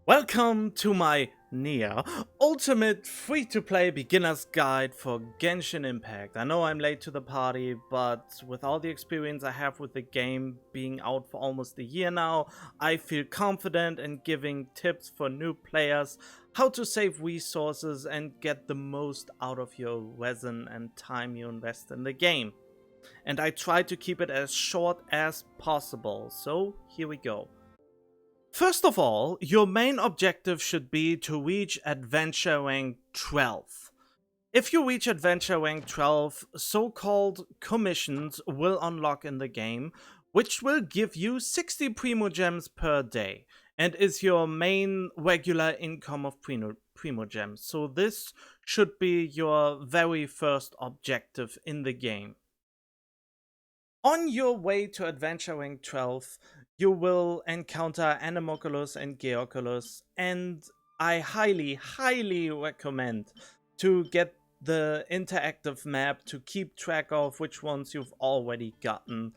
Welcome to my near ultimate free-to-play beginner's guide for Genshin Impact. I know I'm late to the party, but with all the experience I have with the game being out for almost a year now, I feel confident in giving tips for new players how to save resources and get the most out of your resin and time you invest in the game. And I try to keep it as short as possible, so here we go. First of all, your main objective should be to reach Adventure Rank 12. If you reach Adventure Rank 12, so-called commissions will unlock in the game, which will give you 60 Primogems per day, and is your main regular income of Primogems. So this should be your very first objective in the game. On your way to Adventure Rank 12, you will encounter Anemoculus and Geoculus, and I highly recommend to get the interactive map to keep track of which ones you've already gotten.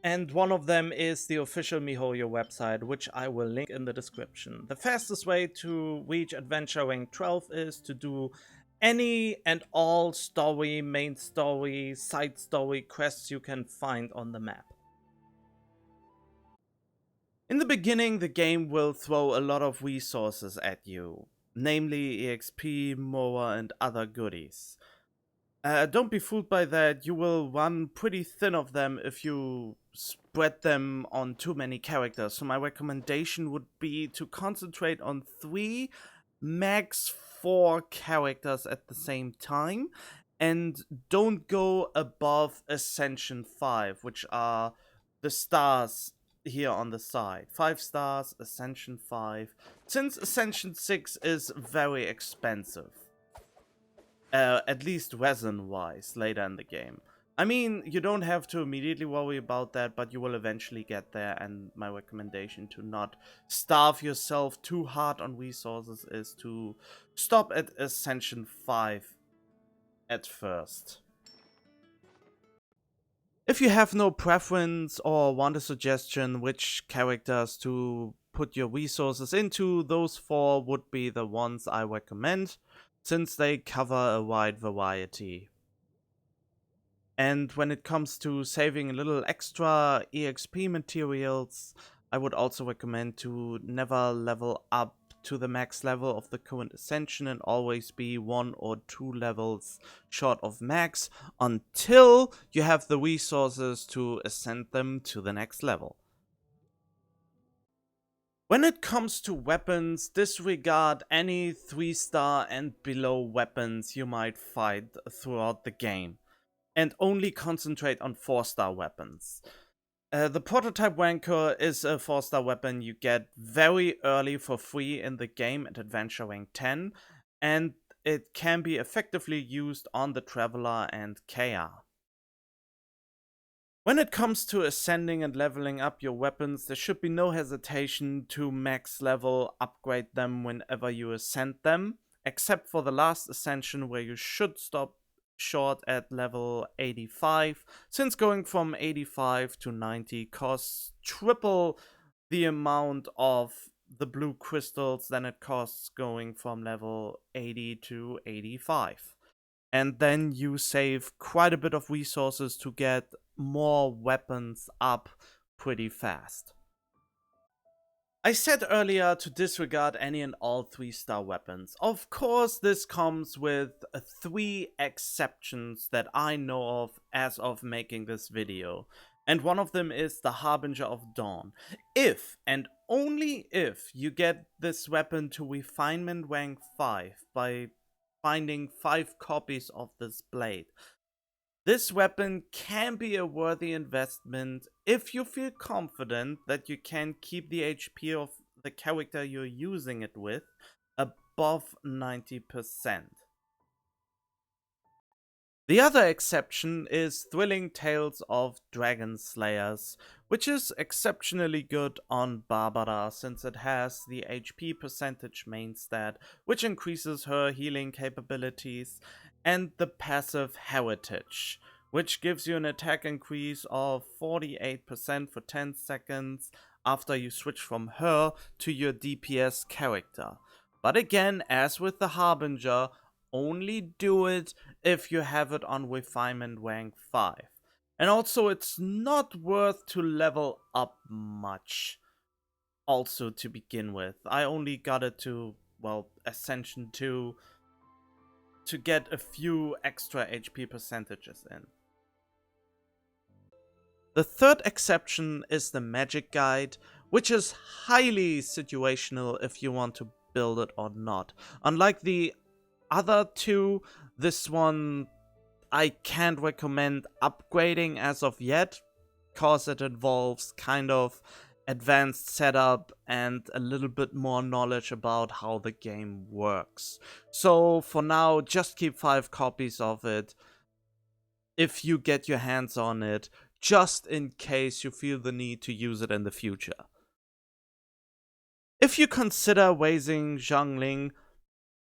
And one of them is the official Mihoyo website, which I will link in the description. The fastest way to reach Adventure Rank 12 is to do any and all story, main story, side story quests you can find on the map. In the beginning, the game will throw a lot of resources at you, namely EXP, MOA, and other goodies. Don't be fooled by that, you will run pretty thin of them if you spread them on too many characters, so my recommendation would be to concentrate on 3, max 4 characters at the same time, and don't go above Ascension 5, which are the stars here on the side. 5 stars, Ascension 5, since Ascension 6 is very expensive. At least resin-wise, later in the game. I mean, you don't have to immediately worry about that, but you will eventually get there, and my recommendation to not starve yourself too hard on resources is to stop at Ascension 5 at first. If you have no preference or want a suggestion which characters to put your resources into, those 4 would be the ones I recommend, since they cover a wide variety. And when it comes to saving a little extra EXP materials, I would also recommend to never level up to the max level of the current Ascension and always be 1 or 2 levels short of max until you have the resources to ascend them to the next level. When it comes to weapons, disregard any 3-star and below weapons you might find throughout the game, and only concentrate on 4-star weapons. The Prototype Rancor is a 4-star weapon you get very early for free in the game at Adventure Rank 10, and it can be effectively used on the Traveler and KR. When it comes to ascending and leveling up your weapons, there should be no hesitation to max level upgrade them whenever you ascend them, except for the last ascension where you should stop short at level 85, since going from 85 to 90 costs triple the amount of the blue crystals than it costs going from level 80 to 85. And then you save quite a bit of resources to get more weapons up pretty fast. I said earlier to disregard any and all 3-star weapons. Of course, this comes with 3 exceptions that I know of as of making this video. And one of them is the Harbinger of Dawn. If, and only if, you get this weapon to refinement rank 5 by finding 5 copies of this blade. This weapon can be a worthy investment if you feel confident that you can keep the HP of the character you're using it with above 90%. The other exception is Thrilling Tales of Dragon Slayers, which is exceptionally good on Barbara since it has the HP percentage main stat, which increases her healing capabilities, and the passive Heritage, which gives you an attack increase of 48% for 10 seconds after you switch from her to your DPS character. But again, as with the Harbinger, only do it if you have it on refinement rank 5. And also it's not worth to level up much also to begin with. I only got it to, well, Ascension 2 to get a few extra HP percentages in. The third exception is the magic guide, which is highly situational if you want to build it or not. Unlike the other two, this one I can't recommend upgrading as of yet, cause it involves kind of advanced setup and a little bit more knowledge about how the game works. So for now, just keep 5 copies of it if you get your hands on it, just in case you feel the need to use it in the future. If you consider raising Xiangling,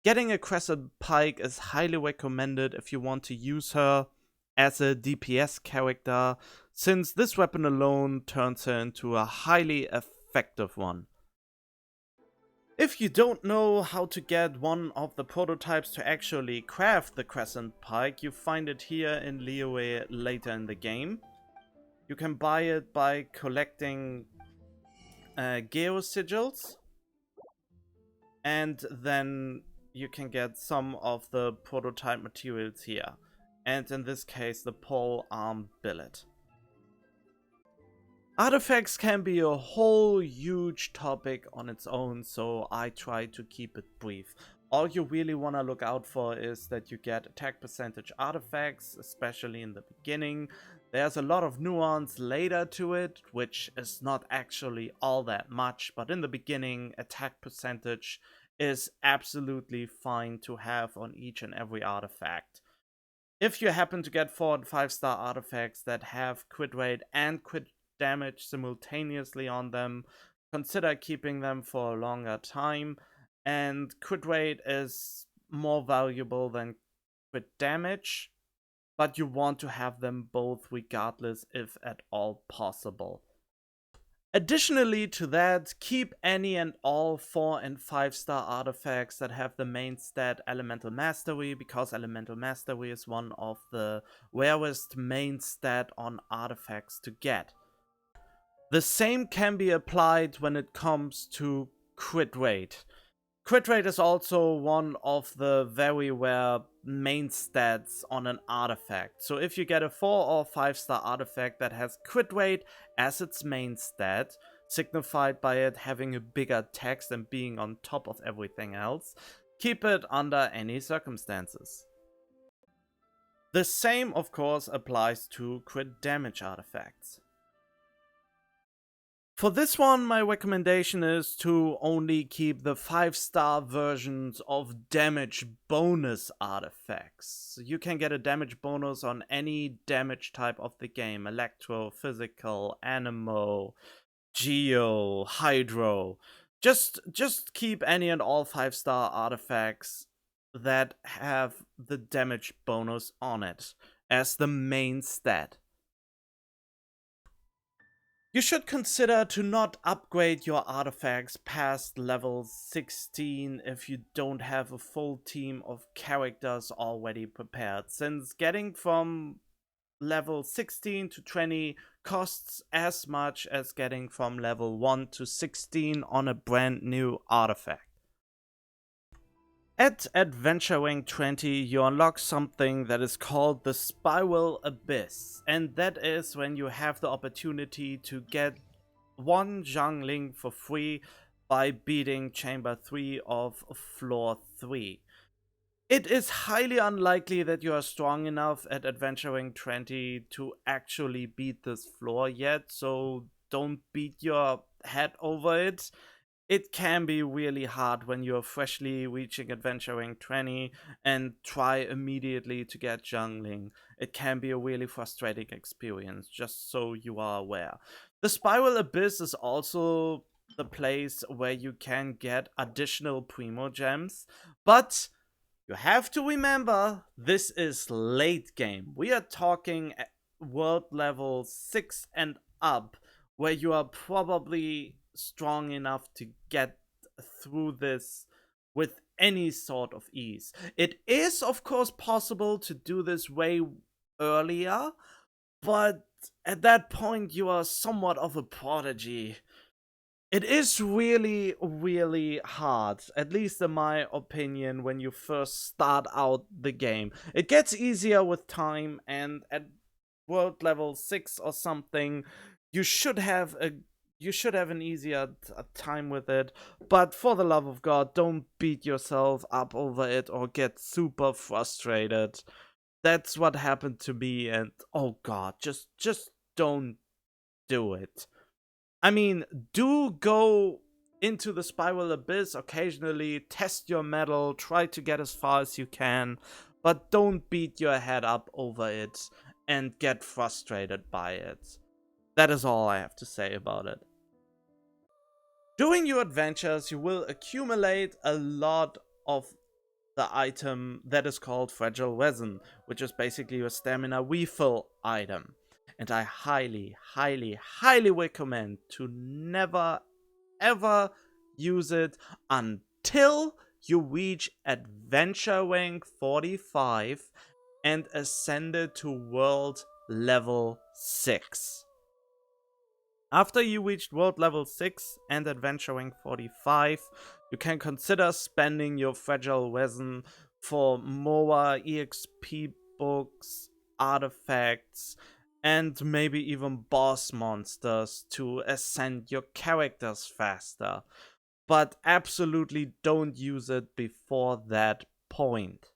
getting a Crescent Pike is highly recommended if you want to use her as a DPS character, since this weapon alone turns her into a highly effective one. If you don't know how to get one of the prototypes to actually craft the Crescent Pike, you find it here in Liyue later in the game. You can buy it by collecting Geo Sigils, and then you can get some of the prototype materials here. And in this case, the pole arm billet. Artifacts can be a whole huge topic on its own, so I try to keep it brief. All you really want to look out for is that you get attack percentage artifacts, especially in the beginning. There's a lot of nuance later to it, which is not actually all that much, but in the beginning, attack percentage is absolutely fine to have on each and every artifact. If you happen to get 4 and 5 star artifacts that have crit rate and crit damage simultaneously on them, consider keeping them for a longer time. And crit rate is more valuable than crit damage, but you want to have them both regardless if at all possible. Additionally to that, keep any and all 4 and 5 star artifacts that have the main stat Elemental Mastery, because Elemental Mastery is one of the rarest main stat on artifacts to get. The same can be applied when it comes to crit rate. Crit rate is also one of the very rare main stats on an artifact. So if you get a 4 or 5 star artifact that has crit rate as its main stat, signified by it having a bigger text and being on top of everything else, keep it under any circumstances. The same, of course, applies to crit damage artifacts. For this one, my recommendation is to only keep the 5 star versions of damage bonus artifacts. You can get a damage bonus on any damage type of the game: electro, physical, animo, geo, hydro. Just keep any and all 5 star artifacts that have the damage bonus on it as the main stat. You should consider to not upgrade your artifacts past level 16 if you don't have a full team of characters already prepared, since getting from level 16 to 20 costs as much as getting from level 1 to 16 on a brand new artifact. At Adventure Rank 20, you unlock something that is called the Spiral Abyss, and that is when you have the opportunity to get one Xiangling for free by beating Chamber 3 of Floor 3. It is highly unlikely that you are strong enough at Adventure Rank 20 to actually beat this floor yet, so don't beat your head over it. It can be really hard when you're freshly reaching Adventure Rank 20 and try immediately to get Xiangling. It can be a really frustrating experience, just so you are aware. The Spiral Abyss is also the place where you can get additional Primogems, but you have to remember, this is late game. We are talking world level 6 and up, where you are probably strong enough to get through this with any sort of ease. It is, of course, possible to do this way earlier, but at that point you are somewhat of a prodigy. It is really, really hard, at least in my opinion, when you first start out the game. It gets easier with time, and at world level 6 or something, you should have an easier time with it. But for the love of God, don't beat yourself up over it or get super frustrated. That's what happened to me, and oh god, just don't do it. I mean, do go into the spiral abyss occasionally, test your metal, try to get as far as you can, but don't beat your head up over it and get frustrated by it. That is all I have to say about it. During your adventures, you will accumulate a lot of the item that is called Fragile Resin, which is basically your stamina refill item. And I highly, highly, highly recommend to never, ever use it until you reach Adventure rank 45 and ascend it to World level 6. After you reached World level 6 and Adventure rank 45, you can consider spending your Fragile Resin for more EXP books, artifacts, and maybe even boss monsters to ascend your characters faster. But absolutely don't use it before that point.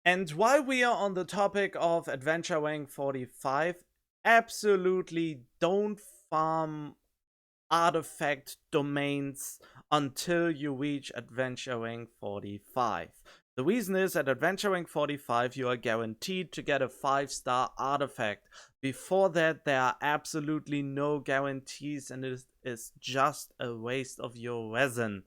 And while we are on the topic of Adventure rank 45, absolutely don't farm artifact domains until you reach Adventure rank 45. The reason is at Adventure rank 45 you are guaranteed to get a 5-star artifact. Before that there are absolutely no guarantees, and it is just a waste of your resin.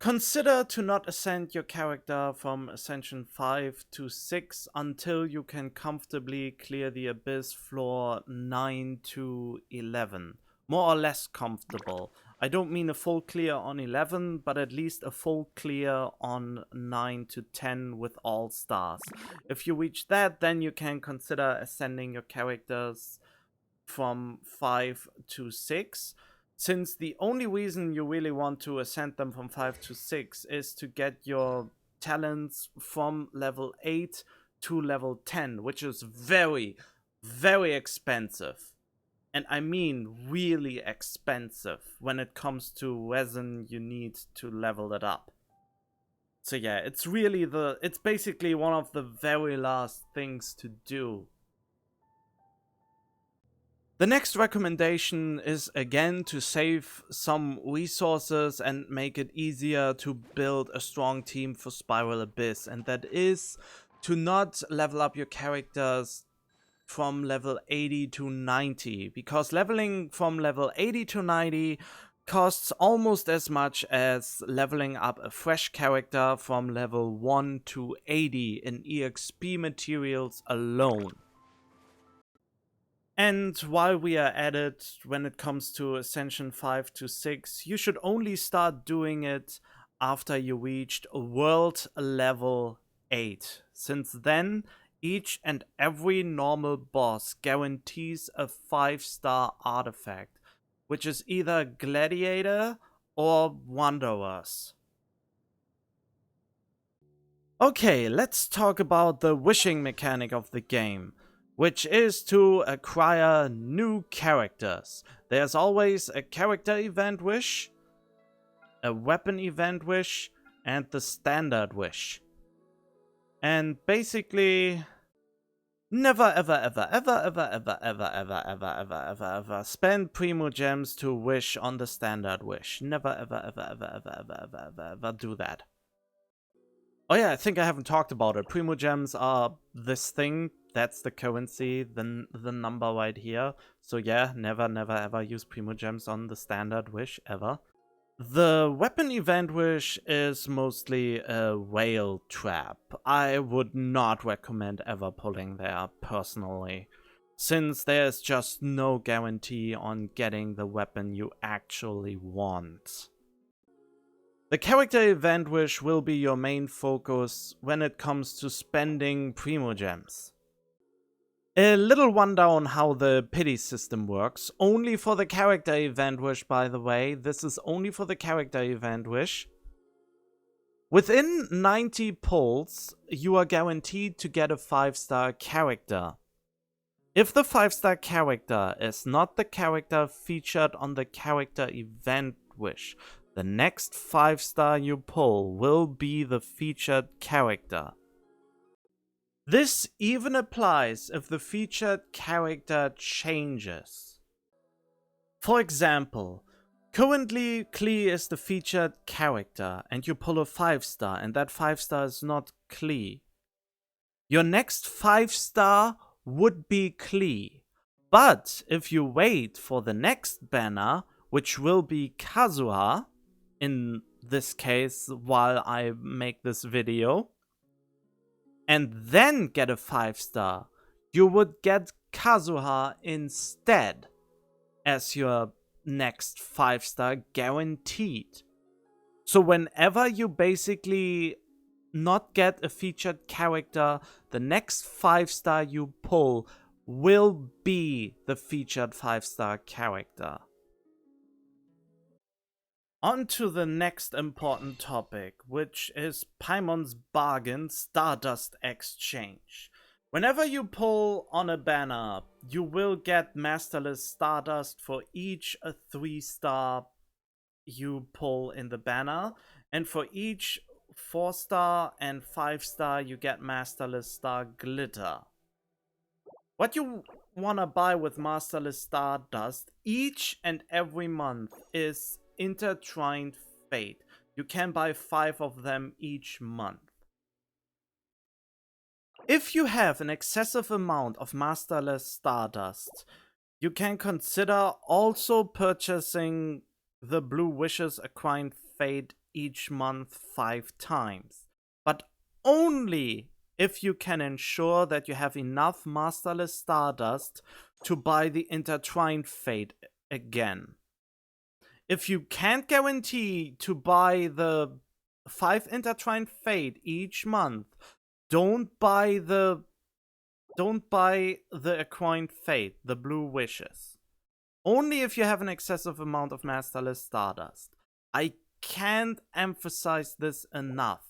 Consider to not ascend your character from Ascension 5 to 6 until you can comfortably clear the Abyss floor 9 to 11. More or less comfortable. I don't mean a full clear on 11, but at least a full clear on 9 to 10 with all stars. If you reach that, then you can consider ascending your characters from 5 to 6. Since the only reason you really want to ascend them from 5 to 6 is to get your talents from level 8 to level 10, which is very, very expensive. And I mean really expensive when it comes to resin you need to level it up. So yeah, it's basically one of the very last things to do. The next recommendation is again to save some resources and make it easier to build a strong team for Spiral Abyss, and that is to not level up your characters from level 80 to 90, because leveling from level 80 to 90 costs almost as much as leveling up a fresh character from level 1 to 80 in EXP materials alone. And while we are at it, when it comes to Ascension 5 to 6, you should only start doing it after you reached World level 8. Since then, each and every normal boss guarantees a 5-star artifact, which is either Gladiator or Wanderers. Okay, let's talk about the wishing mechanic of the game, which is to acquire new characters. There's always a character event wish, a weapon event wish, and the standard wish. And basically, never ever ever ever ever ever ever ever ever ever ever ever spend Primogems to wish on the standard wish. Never ever ever ever ever ever ever ever ever do that. Oh yeah, I think I haven't talked about it. Primogems are this thing. That's the currency, the number right here. So yeah, never ever use Primogems on the standard wish, ever. The weapon event wish is mostly a whale trap. I would not recommend ever pulling there, personally. since there's just no guarantee on getting the weapon you actually want. The character event wish will be your main focus when it comes to spending Primogems. A little rundown on how the pity system works, only for the character event wish by the way, this is only for the character event wish. Within 90 pulls, you are guaranteed to get a 5-star character. If the 5-star character is not the character featured on the character event wish, the next 5-star you pull will be the featured character. This even applies if the featured character changes. For example, currently Klee is the featured character and you pull a 5-star and that 5-star is not Klee. Your next 5-star would be Klee. But if you wait for the next banner, which will be Kazuha, in this case while I make this video, and then get a 5-star, you would get Kazuha instead as your next 5-star guaranteed. So whenever you basically not get a featured character, the next 5-star you pull will be the featured 5-star character. On to the next important topic, which is Paimon's bargain Stardust Exchange. Whenever you pull on a banner, you will get Masterless Stardust for each 3-star you pull in the banner, and for each 4-star and 5-star you get Masterless Starglitter. What you wanna buy with Masterless Stardust each and every month is Intertwined Fate. You can buy 5 of them each month. If you have an excessive amount of Masterless Stardust, you can consider also purchasing the Blue Wishes Acquired Fate each month 5 times. But only if you can ensure that you have enough Masterless Stardust to buy the Intertwined Fate again. If you can't guarantee to buy the 5 Intertwined Fate each month, don't buy the Acquired Fate, the Blue Wishes. Only if you have an excessive amount of Masterless Stardust. I can't emphasize this enough.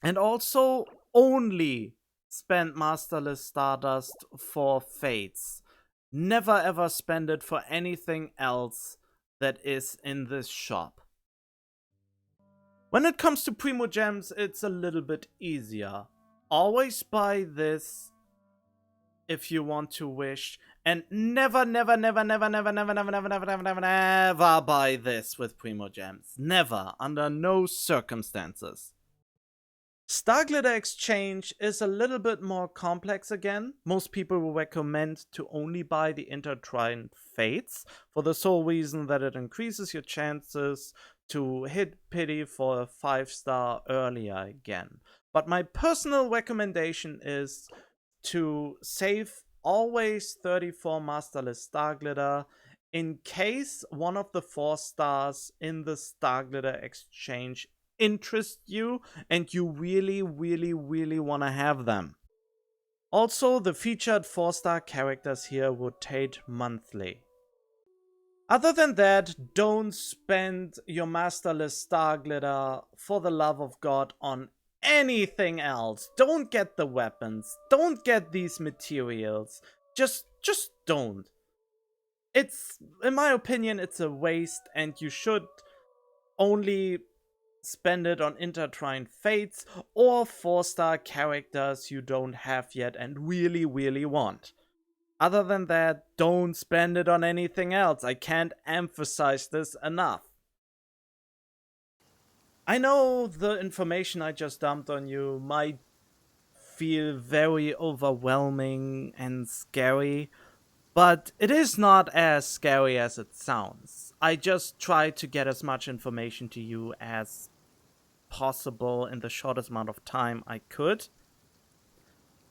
And also, only spend Masterless Stardust for Fates. Never ever spend it for anything else that is in this shop. When it comes to Primogems, it's a little bit easier. Always buy this if you want to wish, and never buy this with Primogems. Never, under no circumstances. Starglitter Exchange is a little bit more complex again. Most people will recommend to only buy the Intertwined Fates for the sole reason that it increases your chances to hit pity for a 5-star earlier again. But my personal recommendation is to save always 34 Masterless Starglitter in case one of the 4 stars in the Starglitter Exchange interest you and you really want to have them. Also, the featured 4-star characters here rotate monthly. Other than that, don't spend your Masterless Starglitter for the love of God on anything else. Don't get the weapons, don't get these materials, just don't. It's, in my opinion, it's a waste, and you should only spend it on Intertwined Fates or 4-star characters you don't have yet and really want. Other than that, don't spend it on anything else. I can't emphasize this enough. I know the information I just dumped on you might feel very overwhelming and scary, but it is not as scary as it sounds. I just tried to get as much information to you as possible in the shortest amount of time I could.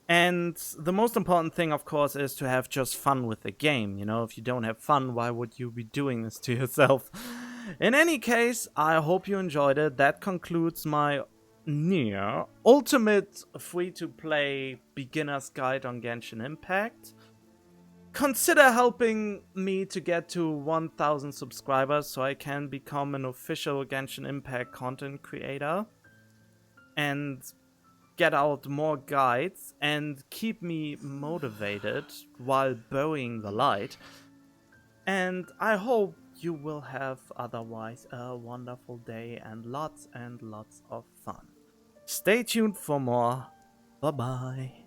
And the most important thing, of course, is to have just fun with the game. You know, if you don't have fun, why would you be doing this to yourself? In any case, I hope you enjoyed it. That concludes my near ultimate free-to-play beginner's guide on Genshin Impact. Consider helping me to get to 1000 subscribers so I can become an official Genshin Impact content creator and get out more guides and keep me motivated while burying the light. And I hope you will have otherwise a wonderful day and lots of fun. Stay tuned for more. Bye bye.